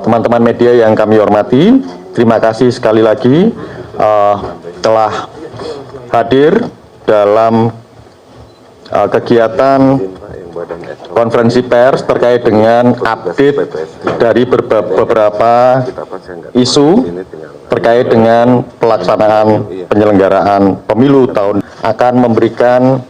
teman-teman media yang kami hormati, terima kasih sekali lagi telah hadir dalam kegiatan konferensi pers terkait dengan update dari beberapa isu terkait dengan pelaksanaan penyelenggaraan pemilu tahun akan memberikan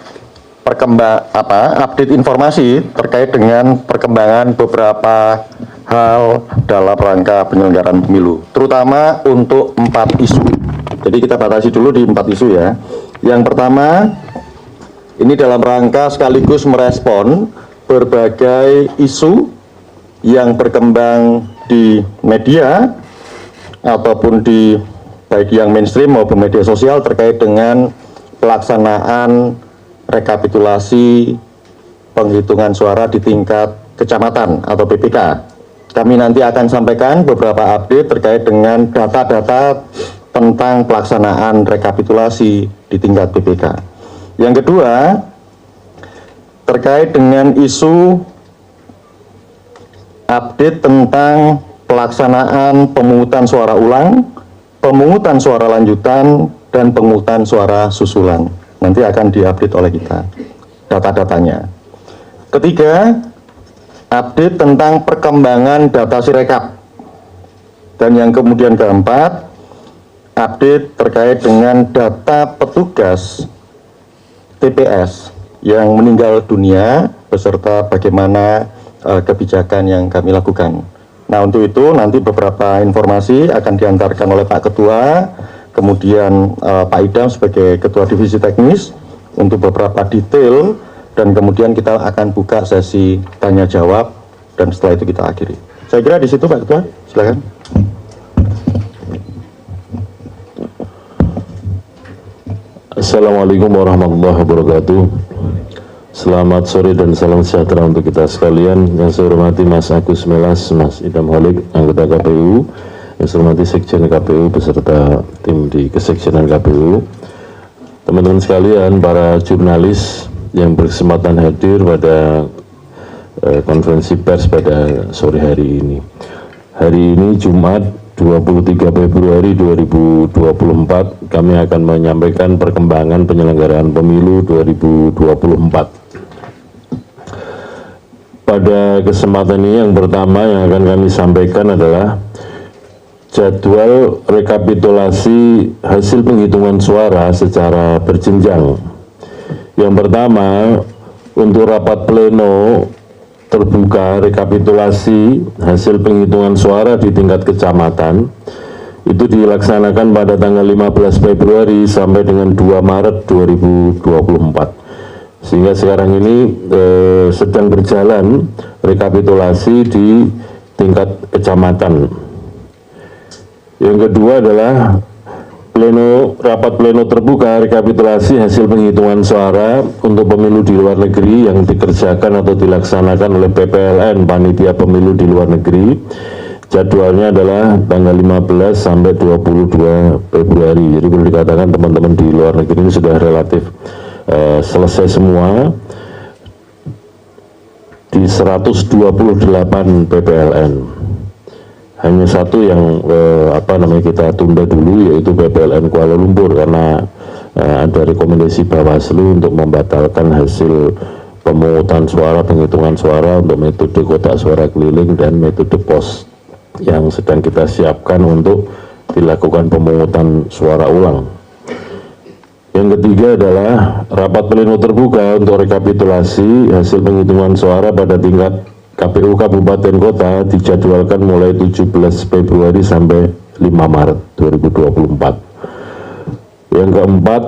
update informasi terkait dengan perkembangan beberapa hal dalam rangka penyelenggaraan pemilu, terutama untuk 4 isu. Jadi kita batasi dulu di 4 isu ya. Yang pertama, ini dalam rangka sekaligus merespon berbagai isu yang berkembang di media ataupun di baik yang mainstream maupun media sosial terkait dengan pelaksanaan rekapitulasi penghitungan suara di tingkat kecamatan atau PPK. Kami nanti akan sampaikan beberapa update terkait dengan data-data tentang pelaksanaan rekapitulasi di tingkat PPK. Yang kedua, terkait dengan isu update tentang pelaksanaan pemungutan suara ulang, pemungutan suara lanjutan, dan pemungutan suara susulan. Nanti akan diupdate oleh kita data-datanya. Ketiga, update tentang perkembangan data Sirekap. Dan yang kemudian keempat, update terkait dengan data petugas TPS yang meninggal dunia beserta bagaimana kebijakan yang kami lakukan. Nah, untuk itu nanti beberapa informasi akan diantarkan oleh Pak Ketua, kemudian Pak Idam sebagai Ketua Divisi Teknis untuk beberapa detail, dan kemudian kita akan buka sesi tanya jawab, dan setelah itu kita akhiri. Saya kira di situ Pak Ketua, silakan. Assalamualaikum warahmatullahi wabarakatuh. Selamat sore dan salam sejahtera untuk kita sekalian. Yang saya hormati Mas Agus Melas, Mas Idam Holik, anggota KPU. Yang saya hormati Sekjen KPU beserta tim di Kesekjenan KPU. Teman-teman sekalian, para jurnalis yang berkesempatan hadir pada konferensi pers pada sore hari ini. Hari ini Jumat 23 Februari 2024, kami akan menyampaikan perkembangan penyelenggaraan pemilu 2024. Pada kesempatan ini yang pertama yang akan kami sampaikan adalah jadwal rekapitulasi hasil penghitungan suara secara berjenjang. Yang pertama, untuk rapat pleno terbuka rekapitulasi hasil penghitungan suara di tingkat kecamatan itu dilaksanakan pada tanggal 15 Februari sampai dengan 2 Maret 2024, sehingga sekarang ini sedang berjalan rekapitulasi di tingkat kecamatan. Yang kedua adalah rapat pleno terbuka rekapitulasi hasil penghitungan suara untuk pemilu di luar negeri yang dikerjakan atau dilaksanakan oleh PPLN, Panitia Pemilu di Luar Negeri. Jadwalnya adalah tanggal 15 sampai 22 Februari. Jadi boleh dikatakan teman-teman di luar negeri ini sudah relatif selesai semua di 128 PPLN. Hanya satu yang kita tunda dulu, yaitu PPLN Kuala Lumpur, karena ada rekomendasi Bawaslu untuk membatalkan hasil pemungutan suara, penghitungan suara untuk metode kotak suara keliling dan metode pos yang sedang kita siapkan untuk dilakukan pemungutan suara ulang. Yang ketiga adalah rapat pleno terbuka untuk rekapitulasi hasil penghitungan suara pada tingkat KPU Kabupaten Kota dijadwalkan mulai 17 Februari sampai 5 Maret 2024. Yang keempat,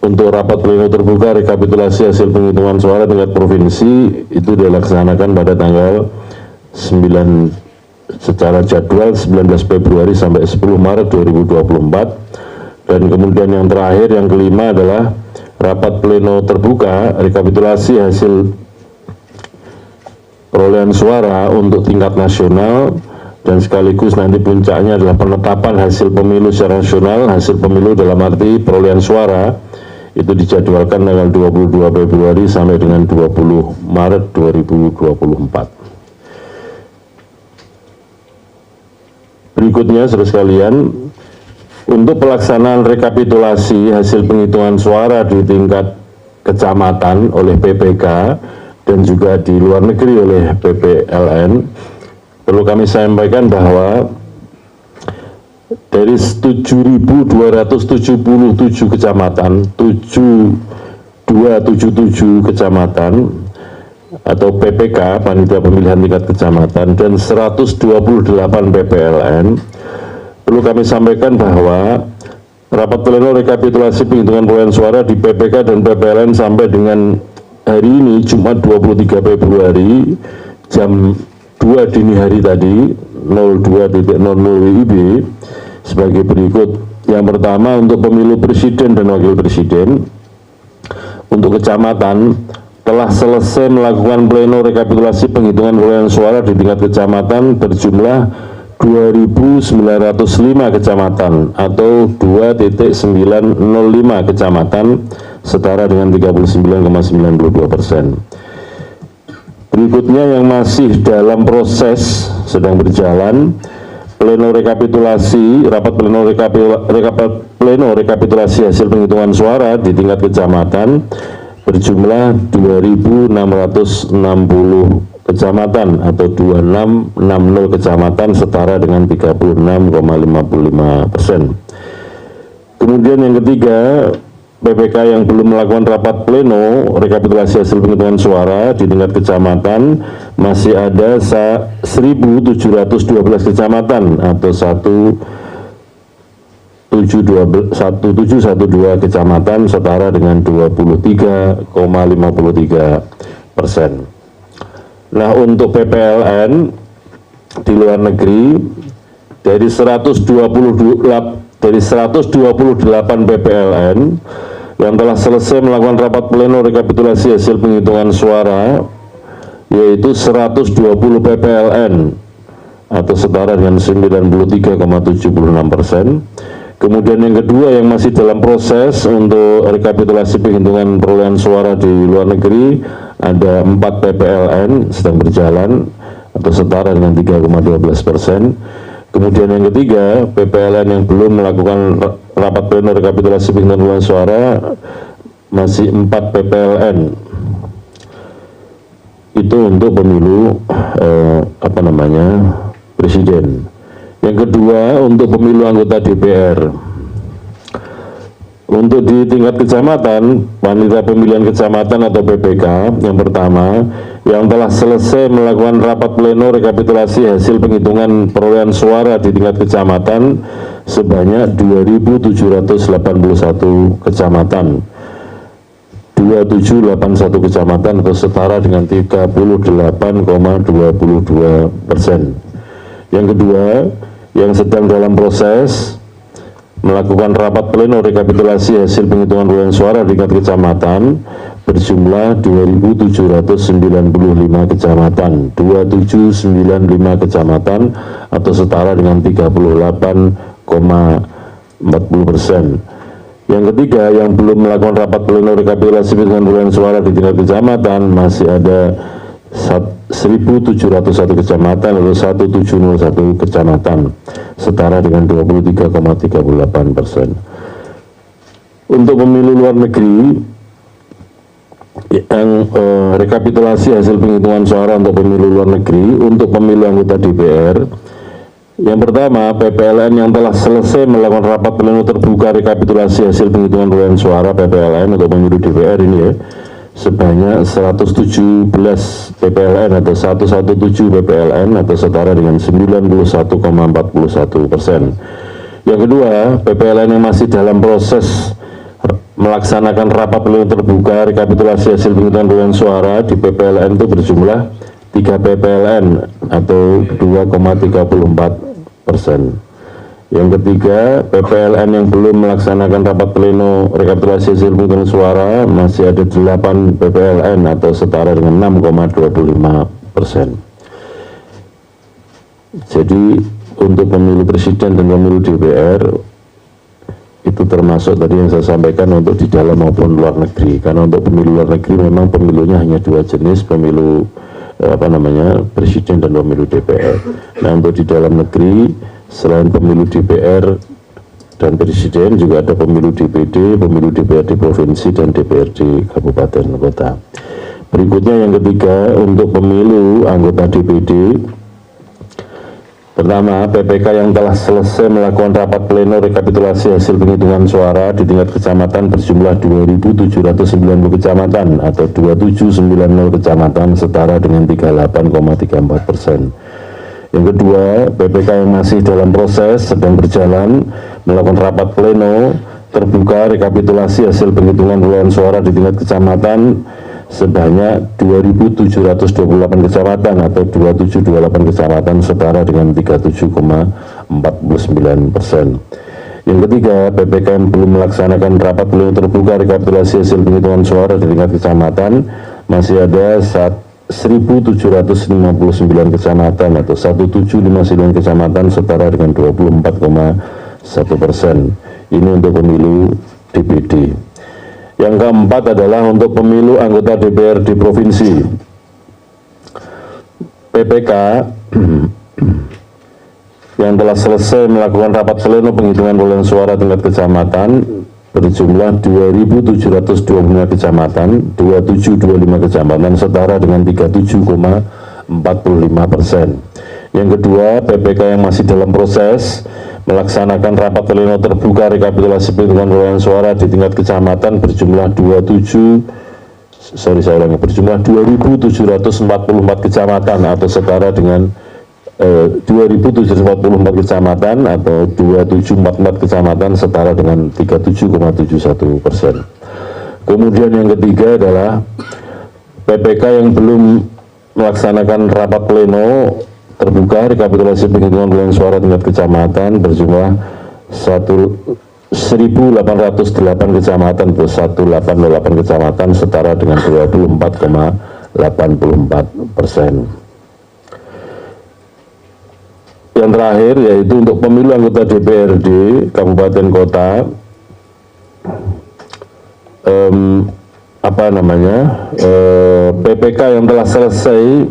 untuk rapat pleno terbuka rekapitulasi hasil penghitungan suara tingkat provinsi itu dilaksanakan pada tanggal 9 secara jadwal 19 Februari sampai 10 Maret 2024. Dan kemudian yang terakhir, yang kelima adalah rapat pleno terbuka rekapitulasi hasil perolehan suara untuk tingkat nasional, dan sekaligus nanti puncaknya adalah penetapan hasil pemilu secara nasional. Hasil pemilu dalam arti perolehan suara itu dijadwalkan tanggal 22 Februari sampai dengan 20 Maret 2024. berikutnya, saudara sekalian, untuk pelaksanaan rekapitulasi hasil penghitungan suara di tingkat kecamatan oleh PPK dan juga di luar negeri oleh PPLN, perlu kami sampaikan bahwa dari 7.277 kecamatan, 7277 kecamatan atau PPK, Panitia Pemilihan Tingkat Kecamatan, dan 128 PPLN, perlu kami sampaikan bahwa rapat pleno rekapitulasi penghitungan perolehan suara di PPK dan PPLN sampai dengan hari ini, Jumat 23 Februari, jam 2 dini hari tadi, 02.00 WIB, sebagai berikut. Yang pertama, untuk pemilu presiden dan wakil presiden, untuk kecamatan, telah selesai melakukan pleno rekapitulasi penghitungan perolehan suara di tingkat kecamatan berjumlah 2.905 kecamatan atau 2.905 kecamatan, setara dengan 39,92%. Berikutnya yang masih dalam proses, sedang berjalan, pleno rekapitulasi, rapat pleno rekapitulasi hasil penghitungan suara di tingkat kecamatan berjumlah 2.660 kecamatan atau 2660 kecamatan, setara dengan 36,55%. Kemudian yang ketiga, PPK yang belum melakukan rapat pleno rekapitulasi hasil penghitungan suara di tingkat kecamatan masih ada 1.712 kecamatan atau 1712 kecamatan, setara dengan 23,53%. Nah, untuk PPLN di luar negeri, dari 128 PPLN yang telah selesai melakukan rapat pleno rekapitulasi hasil penghitungan suara, yaitu 120 PPLN atau setara dengan 93,76%. Kemudian yang kedua yang masih dalam proses untuk rekapitulasi penghitungan perolehan suara di luar negeri, ada 4 PPLN sedang berjalan atau setara dengan 3,12%. Kemudian yang ketiga, PPLN yang belum melakukan rapat pleno rekapitulasi penghitungan perolehan suara, masih 4 PPLN. Itu untuk pemilu presiden. Yang kedua, untuk pemilu anggota DPR. Untuk di tingkat kecamatan, Panitia Pemilihan Kecamatan atau PPK, yang pertama, yang telah selesai melakukan rapat pleno rekapitulasi hasil penghitungan perolehan suara di tingkat kecamatan sebanyak 2.781 kecamatan, 2781 kecamatan atau setara dengan 38,22%. Yang kedua, yang sedang dalam proses melakukan rapat pleno rekapitulasi hasil penghitungan perolehan suara di tingkat kecamatan berjumlah 2.795 kecamatan, 2795 kecamatan atau setara dengan 38,40%. Yang ketiga, yang belum melakukan rapat pleno rekapitulasi penghitungan perolehan suara di tingkat kecamatan masih ada 1.701 kecamatan atau 1.701 kecamatan, setara dengan 23,38%. Untuk pemilu luar negeri, yang rekapitulasi hasil penghitungan suara untuk pemilu luar negeri, untuk pemilu anggota DPR, yang pertama, PPLN yang telah selesai melakukan rapat pleno terbuka rekapitulasi hasil penghitungan perolehan suara PPLN untuk pemilu DPR ini ya, sebanyak 117 PPLN atau 117 PPLN atau setara dengan 91,41%. Yang kedua, PPLN yang masih dalam proses melaksanakan rapat pleno terbuka rekapitulasi hasil penghitungan perolehan suara di PPLN itu berjumlah 3 PPLN atau 2,34%. Yang ketiga, PPLN yang belum melaksanakan rapat pleno rekapitulasi hasil penghitungan suara masih ada 8 PPLN atau setara dengan 6,25%. Jadi untuk pemilu presiden dan pemilu DPR itu termasuk tadi yang saya sampaikan untuk di dalam maupun luar negeri. Karena untuk pemilu luar negeri memang pemilunya hanya 2 jenis, pemilu presiden dan pemilu DPR. Nah, untuk di dalam negeri Selain pemilu DPR dan Presiden, juga ada pemilu DPD, pemilu DPRD Provinsi, dan DPRD Kabupaten Kota. Berikutnya yang ketiga, untuk pemilu anggota DPD, pertama, PPK yang telah selesai melakukan rapat pleno rekapitulasi hasil penghitungan suara di tingkat kecamatan berjumlah 2.790 kecamatan atau 2790 kecamatan, setara dengan 38,34%. Yang kedua, PPK yang masih dalam proses sedang berjalan melakukan rapat pleno terbuka rekapitulasi hasil penghitungan perolehan suara di tingkat kecamatan sebanyak 2.728 kecamatan atau 2728 kecamatan, setara dengan 37,49%. Yang ketiga, PPK yang belum melaksanakan rapat pleno terbuka rekapitulasi hasil penghitungan suara di tingkat kecamatan masih ada 1.759 kecamatan atau 1759 kecamatan, setara dengan 24,1%. Ini untuk pemilu DPD. Yang keempat adalah untuk pemilu anggota DPRD Provinsi. PPK yang telah selesai melakukan rapat pleno penghitungan perolehan suara tingkat kecamatan berjumlah 2.725 kecamatan, 2725 kecamatan, setara dengan 37,45%. Yang kedua, PPK yang masih dalam proses melaksanakan rapat pleno terbuka rekapitulasi penghitungan perolehan suara di tingkat kecamatan berjumlah 2.744 kecamatan atau setara dengan 2.744 kecamatan atau 2.744 kecamatan, setara dengan 37,71%. Kemudian yang ketiga adalah PPK yang belum melaksanakan rapat pleno terbuka rekapitulasi penghitungan perolehan suara tingkat kecamatan berjumlah 1.808 kecamatan atau 1.808 kecamatan, setara dengan 24,84%. Yang terakhir yaitu untuk pemilu anggota DPRD Kabupaten Kota, PPK yang telah selesai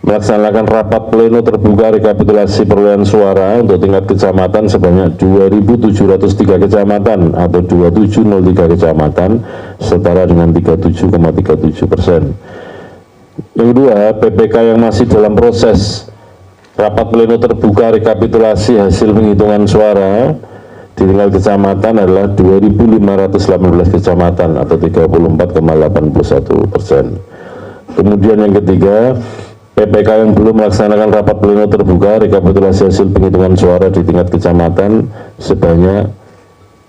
melaksanakan rapat pleno terbuka rekapitulasi perolehan suara untuk tingkat kecamatan sebanyak 2.703 kecamatan atau 2703 kecamatan, setara dengan 37,37%. Yang kedua, PPK yang masih dalam proses rapat pleno terbuka rekapitulasi hasil penghitungan suara di tingkat kecamatan adalah 2.518 kecamatan atau 34,81%. Kemudian yang ketiga, PPK yang belum melaksanakan rapat pleno terbuka rekapitulasi hasil penghitungan suara di tingkat kecamatan sebanyak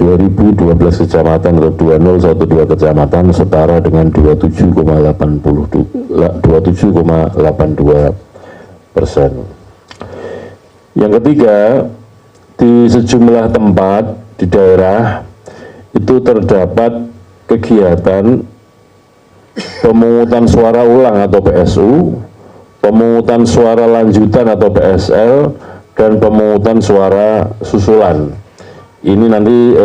2.012 kecamatan atau 2012 kecamatan, setara dengan 27,82%. Yang ketiga, di sejumlah tempat di daerah itu terdapat kegiatan pemungutan suara ulang atau PSU, pemungutan suara lanjutan atau PSL, dan pemungutan suara susulan. Ini nanti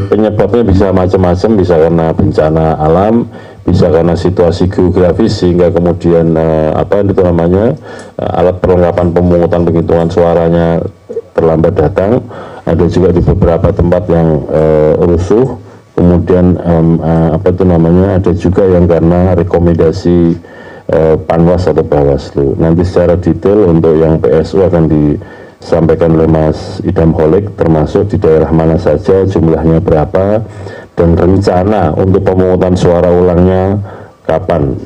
penyebabnya bisa macam-macam, bisa karena bencana alam, bisa karena situasi geografis sehingga kemudian alat perlengkapan pemungutan penghitungan suaranya terlambat datang. Ada juga di beberapa tempat yang rusuh, kemudian ada juga yang karena rekomendasi Panwas atau Bawaslu. Nanti secara detail untuk yang PSU akan disampaikan oleh Mas Idham Holik, termasuk di daerah mana saja, jumlahnya berapa, dan rencana untuk pemungutan suara ulangnya kapan.